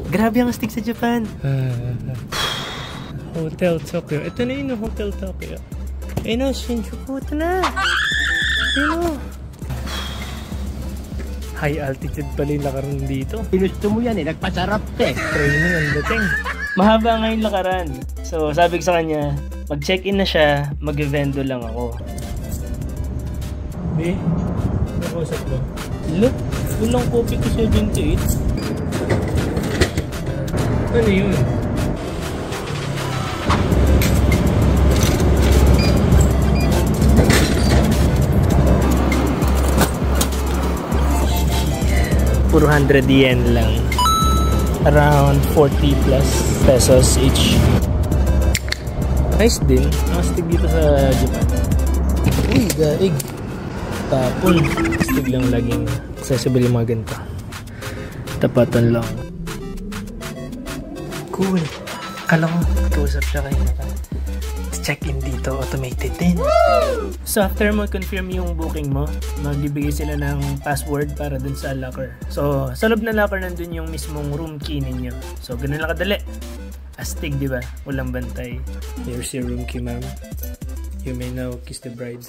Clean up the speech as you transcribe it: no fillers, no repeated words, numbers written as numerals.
Grabe ang astig sa Japan. Hotel Tokyo. Ito na yun, Hotel Tokyo. Ayun o, Shinjuku. Ito na. Ayun o. High altitude pala yung lakaran dito. Pinusto mo yan eh, nagpasarap eh. Training ang dating. Mahaba nga yung lakaran. So sabi ko sa kanya, mag-check-in na siya, mag-evento lang ako. Be, nakusap mo. Look, walang copy ko 78. Ano yun? Puro 100 yen lang. Around 40 plus pesos each. Nice din. Astig dito sa Japan. Uy, daig. Tapon. Astig lang laging accessible yung mga ganito. Tapatan lang. Cool. Kala ko, kausap siya kayo na check-in dito, automated din. So after mo confirm yung booking mo, magbibigay sila ng password para dun sa locker. So sa loob ng locker nandun yung mismong room key ninyo. So ganun lang kadali. Astig, di ba? Walang bantay. Here's your room key, ma'am. You may now kiss the bride.